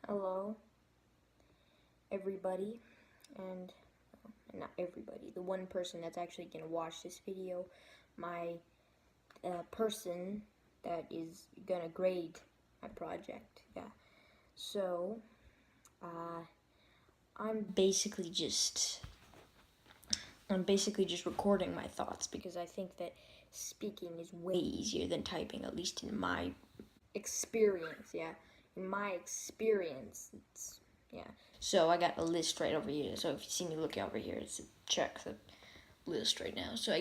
Hello, everybody, and not everybody, the one person that's actually going to watch this video, my person that is going to grade my project, yeah. So, I'm basically just recording my thoughts because I think that speaking is way easier than typing, at least in my experience, yeah. In my experience, yeah. So I got a list right over here. So if you see me looking over here, it's check the list right now. So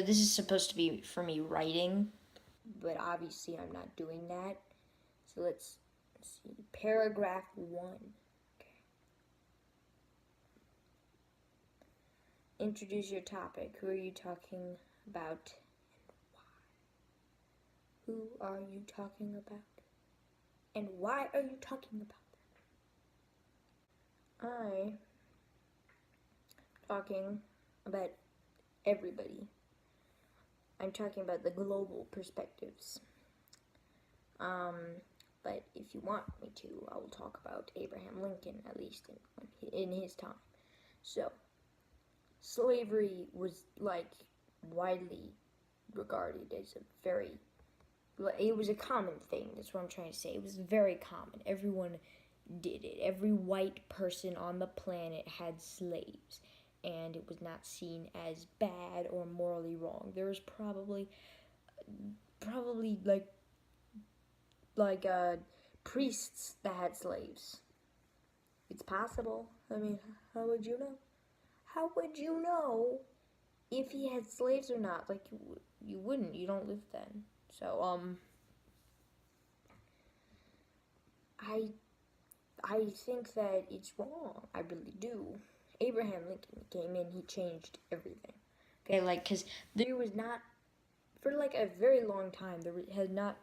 this is supposed to be for me writing, but obviously I'm not doing that. So let's see. Paragraph 1. Okay. Introduce your topic. Who are you talking about and why? Who are you talking about? And why are you talking about them? I'm talking about everybody. I'm talking about the global perspectives. But if you want me to, I will talk about Abraham Lincoln, at least in his time. So, slavery was, widely regarded as it was a common thing. That's what I'm trying to say. It was very common. Everyone did it. Every white person on the planet had slaves, and it was not seen as bad or morally wrong. There was probably priests that had slaves. It's possible. I mean, how would you know? How would you know if he had slaves or not? Like, you wouldn't. You don't live then. So, I think that it's wrong. I really do. Abraham Lincoln came in, he changed everything. Okay, because there was not, for a very long time, there had not,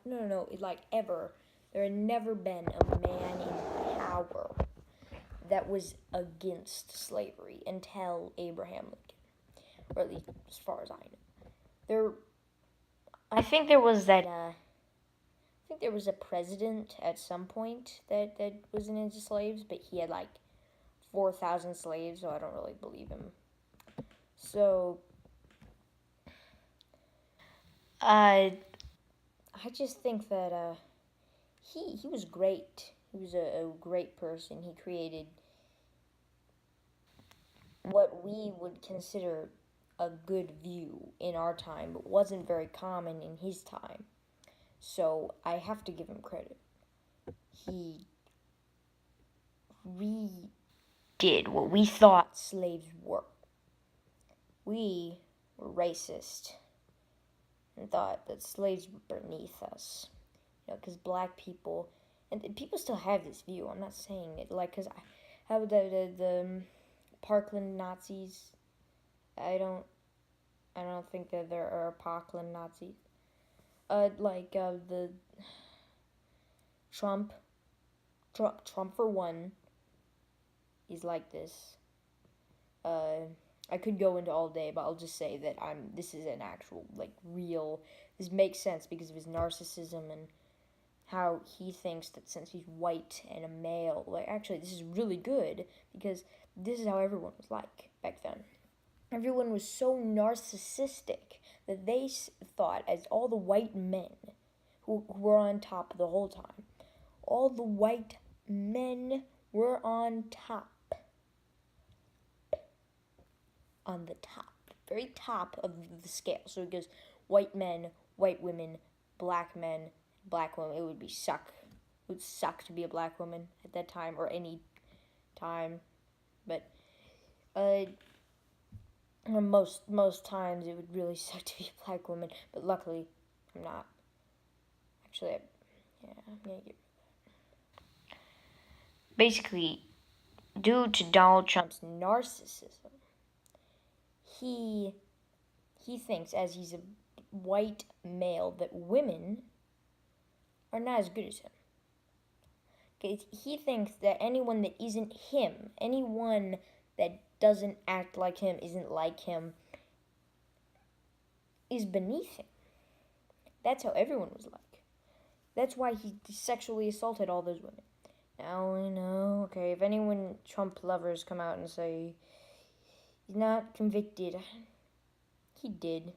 ever, there had never been a man in power that was against slavery until Abraham Lincoln, or at least as far as I know. I think there was a president at some point that wasn't into slaves, but he had 4,000 slaves, so I don't really believe him. So, I just think that he was great. He was a great person. He created what we would consider a good view in our time, but wasn't very common in his time. So I have to give him credit. He redid what we thought slaves were. We were racist and thought that slaves were beneath us. Because black people, and people still have this view. I'm not saying it because how the Parkland Nazis. I don't think that there are Parkland Nazis. The Trump for one is like this. I could go into all day, but I'll just say that this is an actual, real, this makes sense because of his narcissism and how he thinks that since he's white and a male, actually this is really good because this is how everyone was like back then. Everyone was so narcissistic that they thought, as all the white men who were on top the whole time, all the white men were on top. On the top, very top of the scale. So it goes white men, white women, black men, black women. It would suck to be a black woman at that time or any time, but most times it would really suck to be a black woman. But luckily, I'm not. Actually, I'm gonna get rid of that. Basically, due to Donald Trump's narcissism, he thinks, as he's a white male, that women are not as good as him. Okay, he thinks that anyone that isn't him, anyone that doesn't act like him, isn't like him, is beneath him. That's how everyone was like. That's why he sexually assaulted all those women. Now we know. Okay, if anyone Trump lovers come out and say he's not convicted, he did.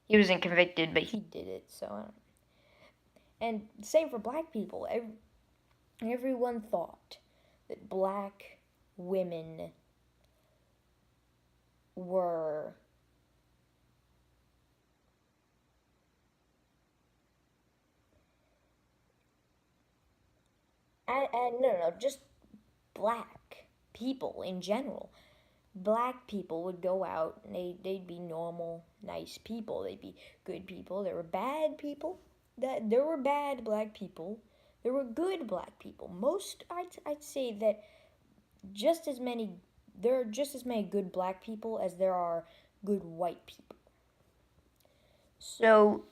He wasn't convicted, but he did it. So, and same for black people. Everyone thought that black women were no, just black people in general. Black people would go out and they'd be normal, nice people. They'd be good people. There were bad people. There were bad black people. There were good black people. I'd say that just as many there are just as many good black people as there are good white people. So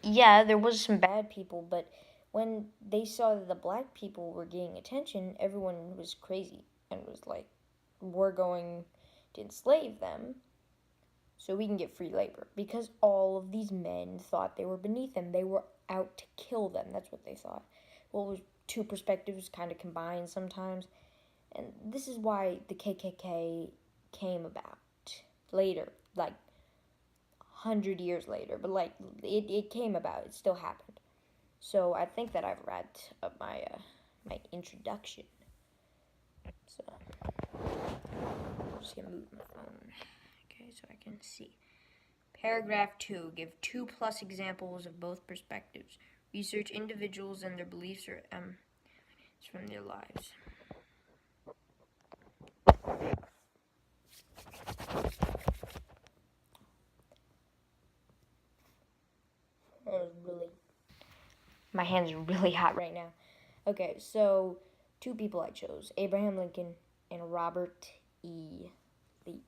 yeah, there was some bad people, but when they saw that the black people were getting attention, everyone was crazy and was like, we're going to enslave them so we can get free labor. Because all of these men thought they were beneath them. They were out to kill them. That's what they thought. Well, it was two perspectives kind of combined sometimes. And this is why the KKK came about later, like 100 years later. But like, it came about. It still happened. So I think that I've wrapped up my introduction. So I'm just gonna move my phone, okay, so I can see. Paragraph 2. Give 2+ examples of both perspectives. Research individuals and their beliefs or from their lives. My hands are really hot right now. Okay, so 2 people I chose: Abraham Lincoln and Robert E. Lee.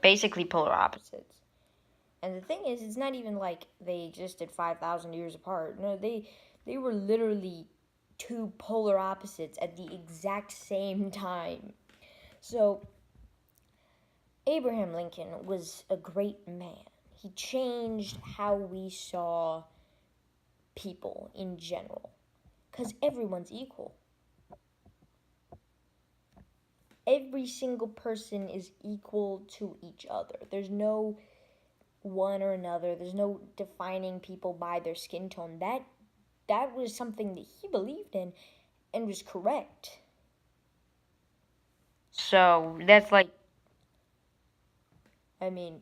Basically polar opposites. And the thing is, it's not even like they existed 5,000 years apart. No, they were literally 2 polar opposites at the exact same time. So Abraham Lincoln was a great man. He changed how we saw people in general, because everyone's equal. Every single person is equal to each other. There's no one or another. There's no defining people by their skin tone. That was something that he believed in and was correct. So that's like, I mean,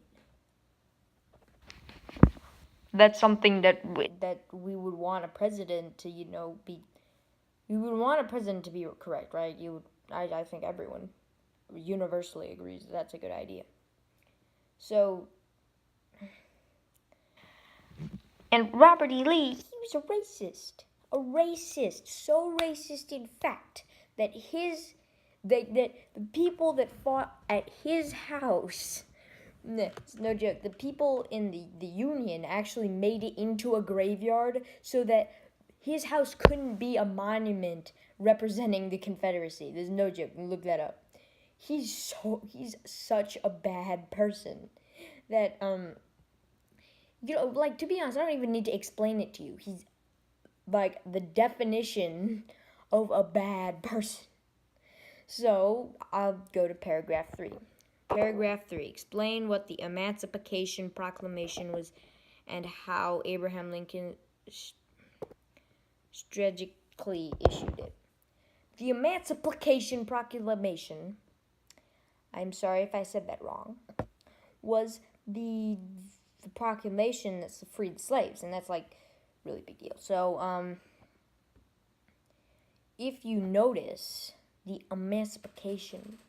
that's something that we would want a president to, be. We would want a president to be correct, right? I think everyone universally agrees that that's a good idea. So, and Robert E. Lee, he was a racist. A racist. So racist, in fact, that the people that fought at his house, no joke, the people in the Union actually made it into a graveyard so that his house couldn't be a monument representing the Confederacy. There's no joke. Look that up. He's such a bad person that like, to be honest, I don't even need to explain it to you. He's like the definition of a bad person. So I'll go to paragraph 3. Paragraph 3. Explain what the Emancipation Proclamation was and how Abraham Lincoln strategically issued it. The Emancipation Proclamation, I'm sorry if I said that wrong, was the proclamation that freed the slaves, and that's like really big deal. So if you notice, the Emancipation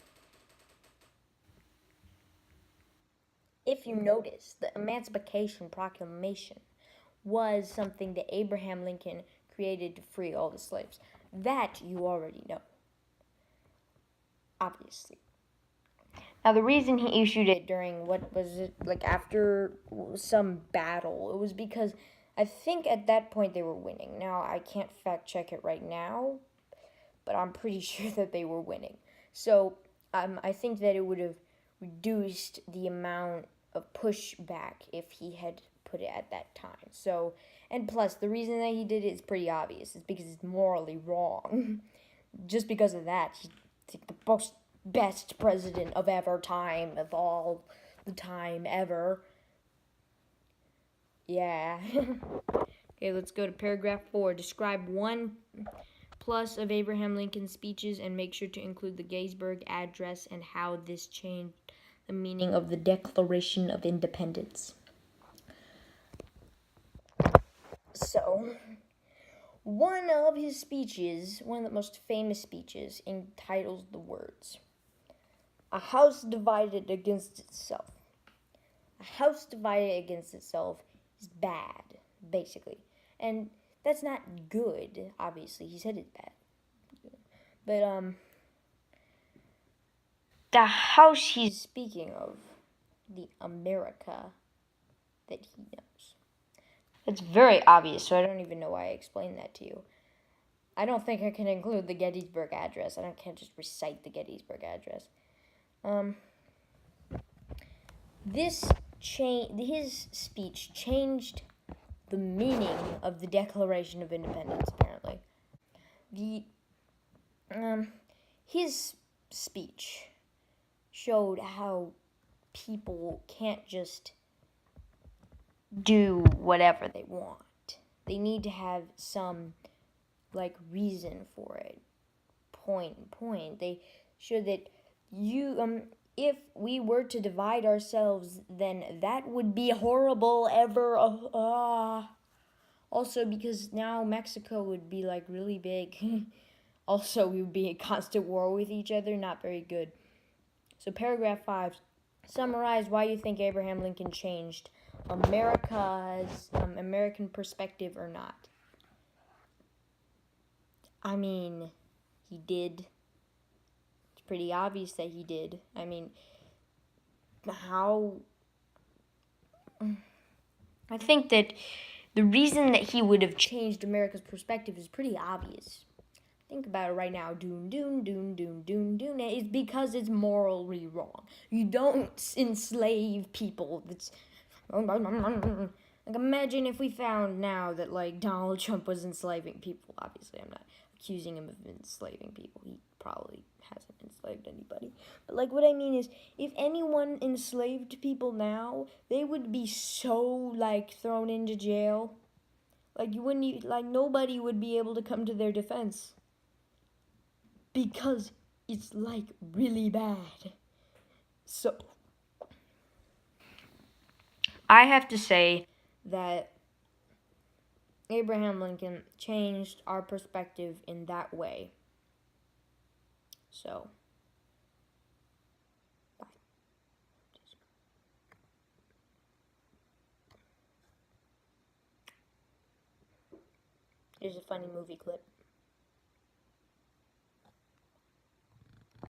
Proclamation was something that Abraham Lincoln created to free all the slaves. That you already know, obviously. Now, the reason he issued it during, what was it, like after some battle, it was because I think at that point they were winning. Now, I can't fact check it right now, but I'm pretty sure that they were winning. So, I think that it would have reduced the amount of pushback if he had put it at that time. So, And plus, the reason that he did it is pretty obvious. It's because it's morally wrong. Just because of that, he's like the best president of ever time, of all the time ever. Yeah. Okay, let's go to paragraph 4. Describe one plus of Abraham Lincoln's speeches and make sure to include the Gettysburg Address and how this changed the meaning of the Declaration of Independence. So, one of his speeches, one of the most famous speeches, entitles the words, "A house divided against itself." A house divided against itself is bad, basically. And that's not good, obviously. He said it's bad. But, the house he's speaking of, the America that he knows. It's very obvious, so I don't even know why I explained that to you. I don't think I can include the Gettysburg Address. I can't just recite the Gettysburg Address. His speech changed the meaning of the Declaration of Independence, apparently. His speech showed how people can't just do whatever they want. They need to have some, reason for it. Point. They showed that if we were to divide ourselves, then that would be horrible ever. Also, because now Mexico would be, really big. Also, we would be in constant war with each other. Not very good. So, paragraph 5. Summarize why you think Abraham Lincoln changed America's American perspective or not. I mean, he did. It's pretty obvious that he did. I mean, I think that the reason that he would have changed America's perspective is pretty obvious. Think about it right now. Doon. It's because it's morally wrong. You don't enslave people. That's imagine if we found now that Donald Trump was enslaving people. Obviously, I'm not accusing him of enslaving people. He probably hasn't enslaved anybody. But what I mean is, if anyone enslaved people now, they would be so thrown into jail. You wouldn't nobody would be able to come to their defense. Because it's really bad. So I have to say that Abraham Lincoln changed our perspective in that way. So, bye. Here's a funny movie clip.